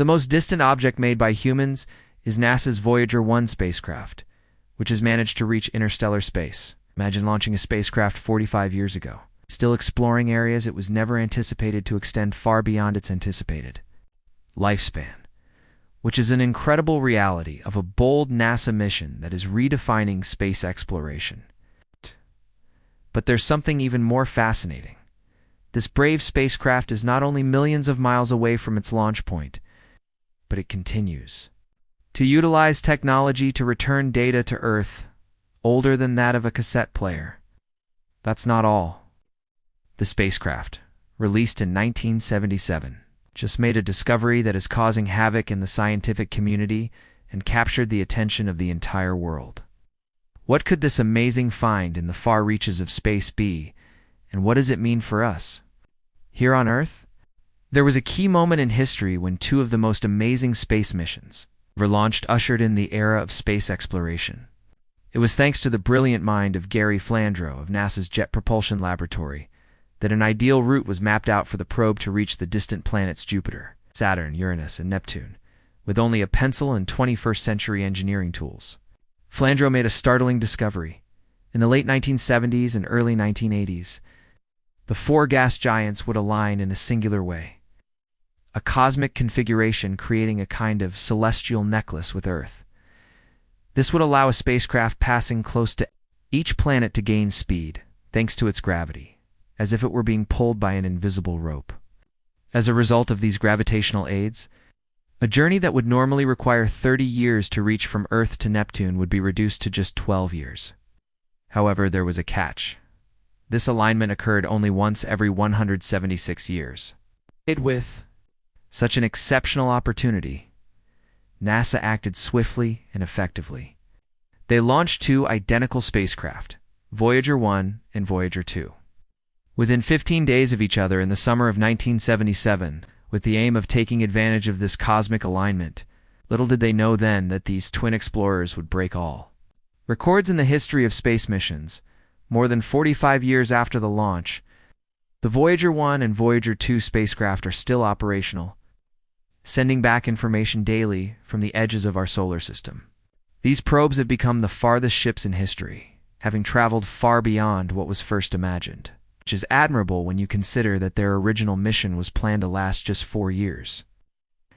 The most distant object made by humans is NASA's Voyager 1 spacecraft, which has managed to reach interstellar space. Imagine launching a spacecraft 45 years ago, still exploring areas it was never anticipated to extend far beyond its anticipated lifespan, which is an incredible reality of a bold NASA mission that is redefining space exploration. But there's something even more fascinating. This brave spacecraft is not only millions of miles away from its launch point, but it continues to utilize technology to return data to Earth older than that of a cassette player. That's not all. The spacecraft, released in 1977, just made a discovery that is causing havoc in the scientific community and captured the attention of the entire world. What could this amazing find in the far reaches of space be, and what does it mean for us here on Earth? There was a key moment in history when two of the most amazing space missions were launched, ushered in the era of space exploration. It was thanks to the brilliant mind of Gary Flandreau of NASA's Jet Propulsion Laboratory that an ideal route was mapped out for the probe to reach the distant planets Jupiter, Saturn, Uranus, and Neptune, with only a pencil and 21st-century engineering tools. Flandreau made a startling discovery. In the late 1970s and early 1980s, the four gas giants would align in a singular way, a cosmic configuration creating a kind of celestial necklace with Earth. This would allow a spacecraft passing close to each planet to gain speed, thanks to its gravity, as if it were being pulled by an invisible rope. As a result of these gravitational aids, a journey that would normally require 30 years to reach from Earth to Neptune would be reduced to just 12 years. However, there was a catch. This alignment occurred only once every 176 years. With such an exceptional opportunity, NASA acted swiftly and effectively. They launched two identical spacecraft, Voyager 1 and Voyager 2. Within 15 days of each other in the summer of 1977, with the aim of taking advantage of this cosmic alignment, little did they know then that these twin explorers would break all records in the history of space missions. More than 45 years after the launch, the Voyager 1 and Voyager 2 spacecraft are still operational, sending back information daily from the edges of our solar system. These probes have become the farthest ships in history, having traveled far beyond what was first imagined, which is admirable when you consider that their original mission was planned to last just 4 years.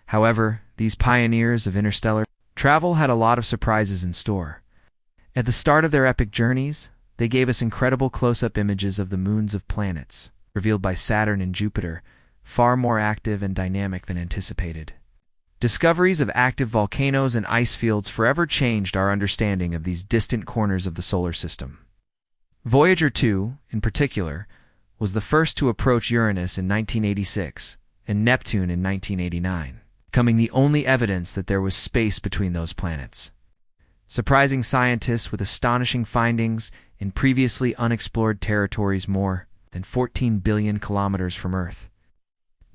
However, these pioneers of interstellar travel had a lot of surprises in store. At the start of their epic journeys, they gave us incredible close-up images of the moons of planets, revealed by Saturn and Jupiter, far more active and dynamic than anticipated. Discoveries of active volcanoes and ice fields forever changed our understanding of these distant corners of the solar system. Voyager 2, in particular, was the first to approach Uranus in 1986 and Neptune in 1989, becoming the only evidence that there was space between those planets, surprising scientists with astonishing findings in previously unexplored territories more than 14 billion kilometers from Earth.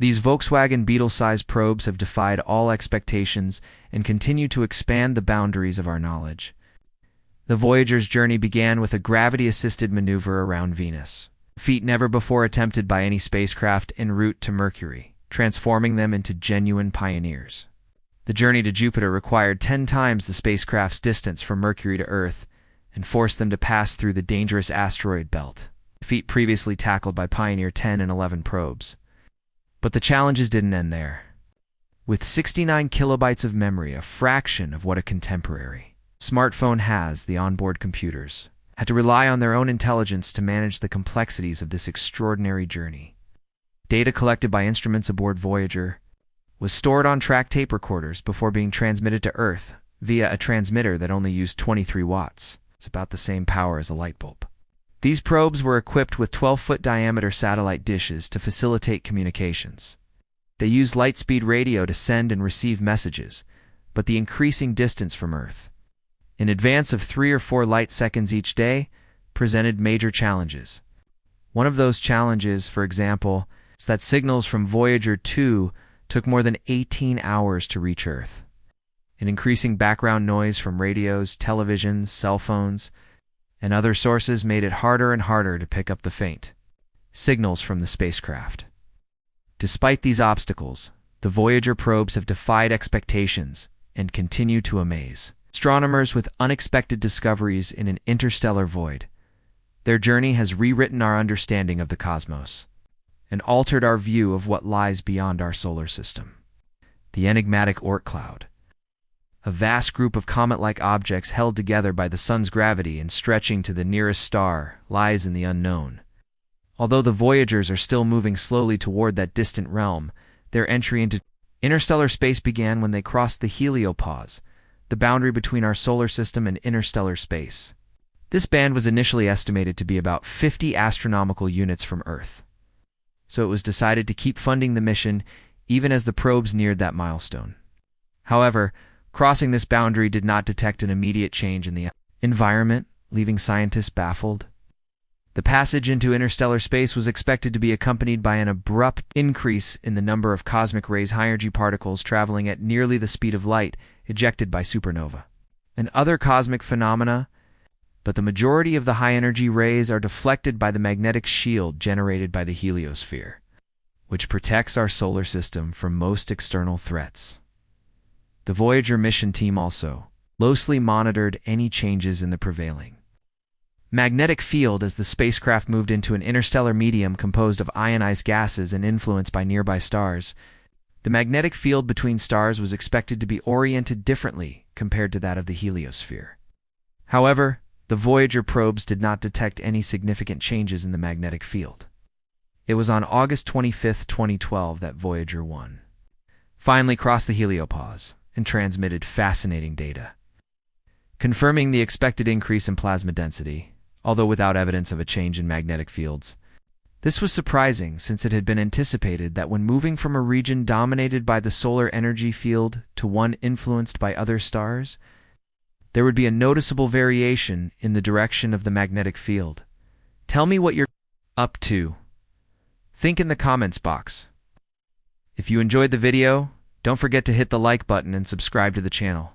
These Volkswagen Beetle-sized probes have defied all expectations and continue to expand the boundaries of our knowledge. The Voyager's journey began with a gravity-assisted maneuver around Venus, a feat never before attempted by any spacecraft en route to Mercury, transforming them into genuine pioneers. The journey to Jupiter required 10 times the spacecraft's distance from Mercury to Earth and forced them to pass through the dangerous asteroid belt, a feat previously tackled by Pioneer 10 and 11 probes. But the challenges didn't end there. With 69 kilobytes of memory, a fraction of what a contemporary smartphone has, the onboard computers had to rely on their own intelligence to manage the complexities of this extraordinary journey. Data collected by instruments aboard Voyager was stored on track tape recorders before being transmitted to Earth via a transmitter that only used 23 watts. It's about the same power as a light bulb. These probes were equipped with 12-foot diameter satellite dishes to facilitate communications. They used light-speed radio to send and receive messages, but the increasing distance from Earth, in advance of 3 or 4 light seconds each day, presented major challenges. One of those challenges, for example, is that signals from Voyager 2 took more than 18 hours to reach Earth. An increasing background noise from radios, televisions, cell phones, and other sources made it harder and harder to pick up the faint signals from the spacecraft. Despite these obstacles, The Voyager probes have defied expectations and continue to amaze astronomers with unexpected discoveries in an interstellar void. Their journey has rewritten our understanding of the cosmos and altered our view of what lies beyond our solar system. The enigmatic Oort cloud, a vast group of comet-like objects held together by the sun's gravity and stretching to the nearest star, lies in the unknown. Although the Voyagers are still moving slowly toward that distant realm, their entry into interstellar space began when they crossed the heliopause, the boundary between our solar system and interstellar space. This band was initially estimated to be about 50 astronomical units from Earth, so it was decided to keep funding the mission even as the probes neared that milestone. However, crossing this boundary did not detect an immediate change in the environment, leaving scientists baffled. The passage into interstellar space was expected to be accompanied by an abrupt increase in the number of cosmic rays high-energy particles traveling at nearly the speed of light ejected by supernova and other cosmic phenomena, but the majority of the high-energy rays are deflected by the magnetic shield generated by the heliosphere, which protects our solar system from most external threats. The Voyager mission team also closely monitored any changes in the prevailing magnetic field as the spacecraft moved into an interstellar medium composed of ionized gases and influenced by nearby stars. The magnetic field between stars was expected to be oriented differently compared to that of the heliosphere. However, the Voyager probes did not detect any significant changes in the magnetic field. It was on August 25, 2012 that Voyager 1 finally crossed the heliopause and transmitted fascinating data, confirming the expected increase in plasma density, although without evidence of a change in magnetic fields. This was surprising since it had been anticipated that when moving from a region dominated by the solar energy field to one influenced by other stars, there would be a noticeable variation in the direction of the magnetic field. Tell me what you're up to. Think in the comments box. If you enjoyed the video, don't forget to hit the like button and subscribe to the channel.